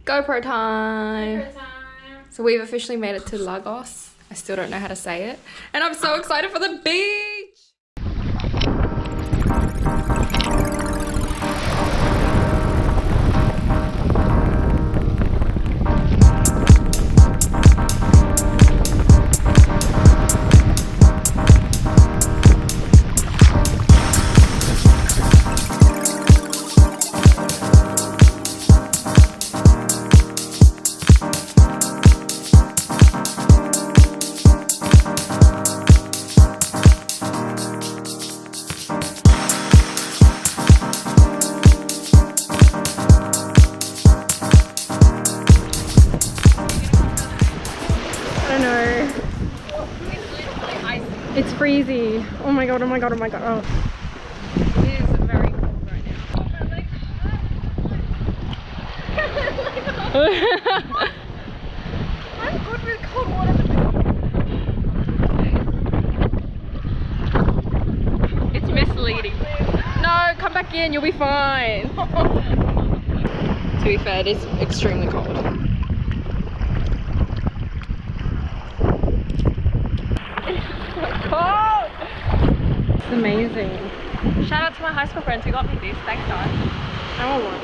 GoPro time. GoPro time. So we've officially made it to Lagos. I still don't know how to say it. And I'm so excited for the beach. It's freezy. Oh my god, oh my god, oh my god. Oh. It is very cold right now. I'm good with cold water. It's misleading. No, come back in, you'll be fine. To be fair, it is extremely cold. Cold! It's amazing. Shout out to my high school friends who got me these. Thanks, guys. I want one.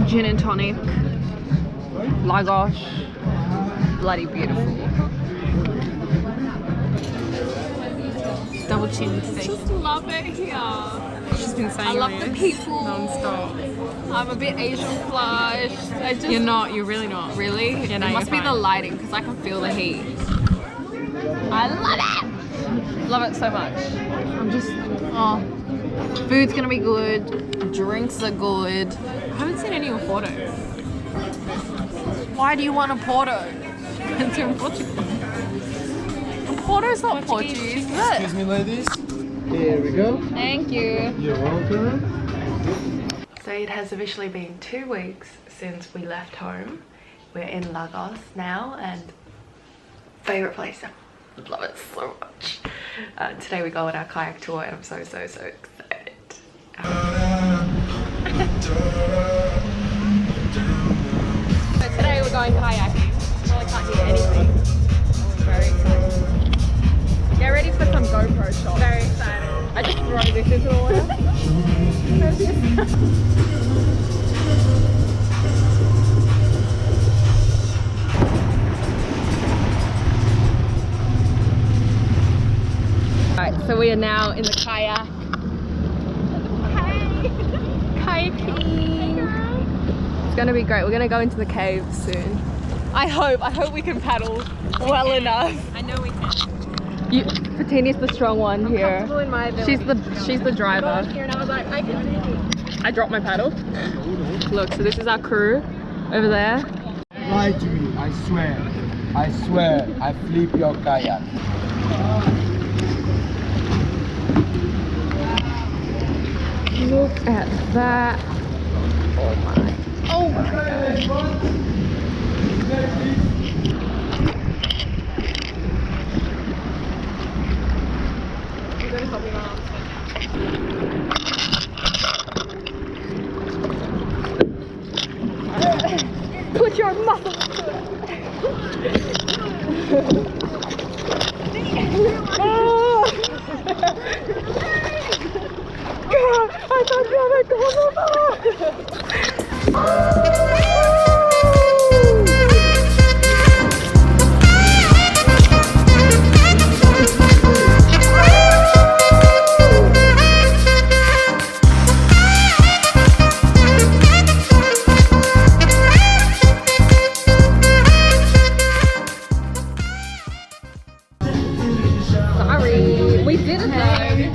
Gin and tonic, Lagos, bloody beautiful. Double chin steak. I just love it here. She's been saying I love the people. non-stop. I'm a bit Asian flushed. You're not, you're really not. Really? Yeah, no, it must you're be the fine. lighting because I can feel the heat. I love it! Love it so much. I'm just, oh, food's gonna be good, drinks are good. I haven't seen any of your photos. Why do you want a Porto? It's in Portugal. A Porto's not Portuguese, is it? Excuse me, ladies. Here we go. Thank you. You're welcome. So it has officially been 2 weeks since we left home. We're in Lagos now and favourite place. I love it so much. Today we go on our kayak tour and I'm so excited. So today we're going kayaking. Well, I can't hear anything. We're very excited. Get ready for some GoPro shots. Very excited. I just throw this into the water. Alright, so we are now in the kayak. Kayaking. It's gonna be great. We're gonna go into the cave soon. I hope we can paddle well enough. I know we can. Fatini's the strong one here. In my She's the driver. Here and I was like, I can. I dropped my paddle. Look, so this is our crew over there. Lie to me, I swear. I swear, I flip your kayak. Look at that. Oh my. Oh my god. You're gonna help me out. Put your muscles to it. Oh. God, I thought you were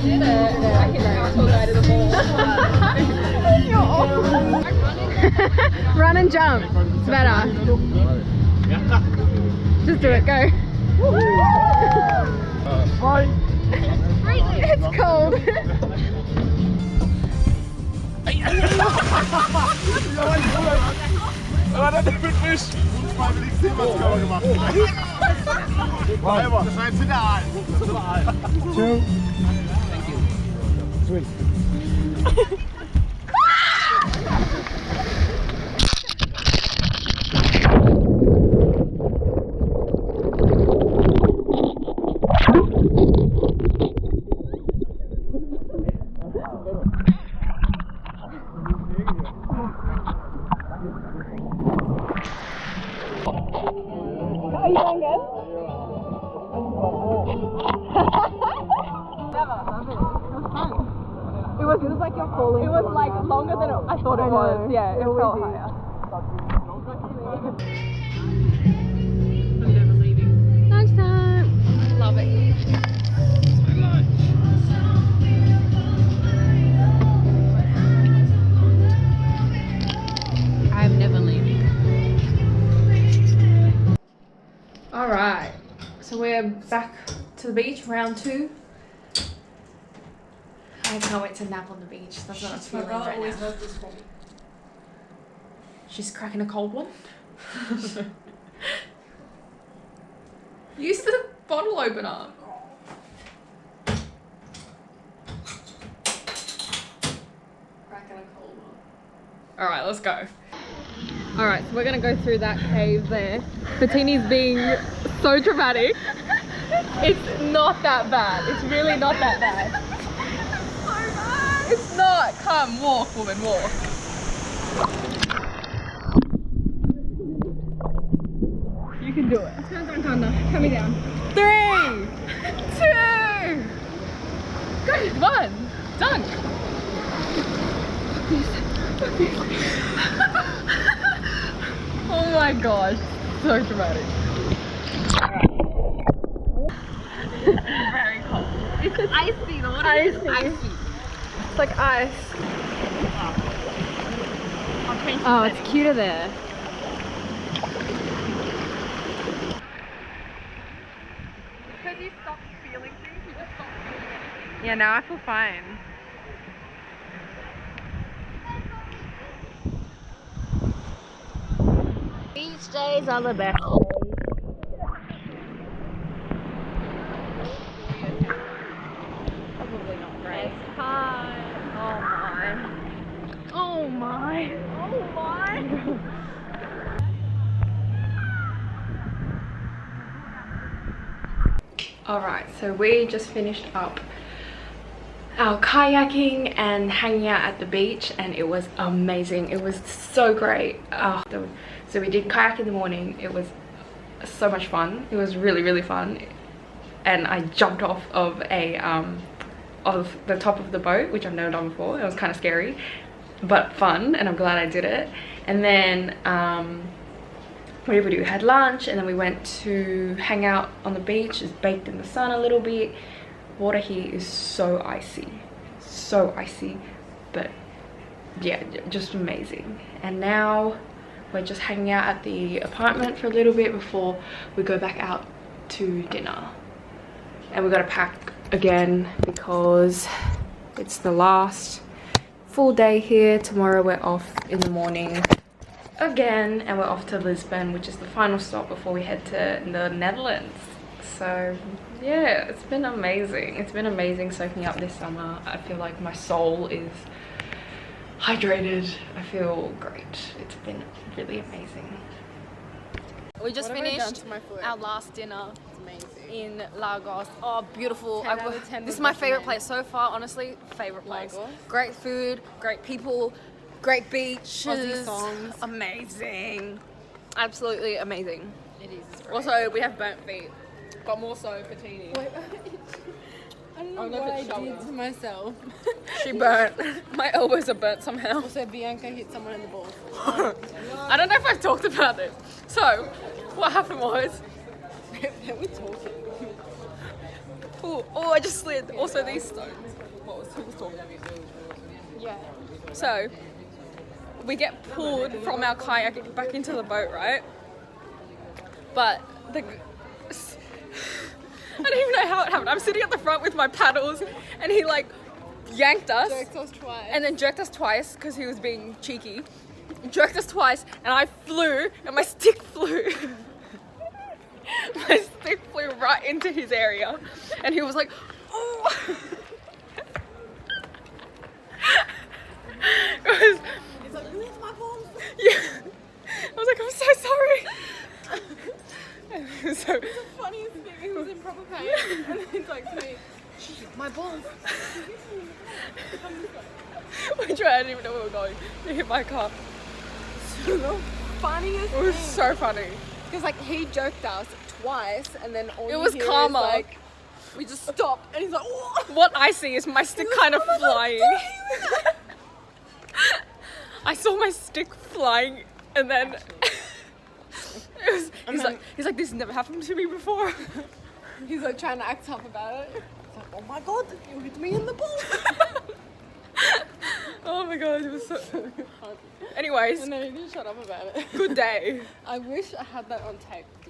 did it. I hit our tour guide in the ball. Run and jump. It's better. Just do it. Go. It's cold. Aber dann mit Fisch. Freiwillig Seemannskammer gemacht. Whatever. Das war jetzt ideal. Das war ideal. 2. Thank you. 3. Are you going again? It was like you're falling. It was like longer than I thought it was. Yeah, it felt higher. I'm never leaving. Lunchtime. Love it here. So much. I'm never leaving. Alright, so we're back to the beach, round 2. I can't wait to nap on the beach. That's what I'm feeling right now. She's cracking a cold one. Use the bottle opener. Cracking a cold one. Alright, let's go. Alright, so we're gonna go through that cave there. Bettini's being so dramatic. It's not that bad. It's really not that bad. It's not. Come, walk, woman, walk. You can do it. Coming down. 3, 2, go. 1. Done. Oh my gosh, so dramatic. Very cold. It's icy. The water is icy. It's like ice. Oh, it's cuter there. Because you stopped feeling things, you just stopped feeling anything. Yeah, now I feel fine. Beach days are the best. Probably not great. It's fine. Oh my. Oh my. Oh my. Alright, so we just finished up our kayaking and hanging out at the beach, and it was amazing. It was so great. So we did kayak in the morning. It was so much fun. It was really fun, and I jumped off of the top of the boat, which I've never done before. It was kind of scary but fun, and I'm glad I did it. And then what did we do? We had lunch, and then we went to hang out on the beach, just baked in the sun a little bit. Water here is so icy, but yeah, just amazing. And now we're just hanging out at the apartment for a little bit before we go back out to dinner. And we've got to pack again because it's the last full day here. Tomorrow we're off in the morning again, and we're off to Lisbon, which is the final stop before we head to the Netherlands. So yeah, it's been amazing. It's been amazing soaking up this summer. I feel like my soul is hydrated. I feel great. It's been really amazing. We just finished our last dinner in Lagos. Oh, beautiful. This is my favorite place so far, honestly. Favorite place. Lagos. Great food, great people, great beaches. Aussie songs. Amazing. Absolutely amazing. It is great. Also, we have burnt feet, but more so Bettini. I don't know what I did to myself. She burnt. My elbows are burnt somehow. Also, Bianca hit someone in the balls. I don't know if I've talked about it. So, what happened was... We're talking. Oh, I just slid. Also, these stones. What was who was talking? Yeah. So, we get pulled from our kayak back into the boat, right? But the... I don't even know how it happened. I'm sitting at the front with my paddles, and he like yanked us. Jerked us twice. And then jerked us twice because he was being cheeky. Jerked us twice, and I flew, and my stick flew. My stick flew right into his area, and he was like, "Oh!" He's like, where's my balls? Yeah. I was like, I'm so sorry. So The funniest thing, he was in proper pain. And then he's like to me, my balls. we tried, I didn't even know where we were going. We hit my car. The funniest It was thing. so funny. Because like he jerked us twice and then all It you was hear is, karma. like, we just stopped and he's like, oh! What I see is my stick kind of flying. I saw my stick flying, and then he's like, this has never happened to me before. He's like trying to act tough about it. He's like, oh my god, you hit me in the balls. Oh my god, it was so... Anyways, And then he didn't shut up about it. good day. I wish I had that on tape.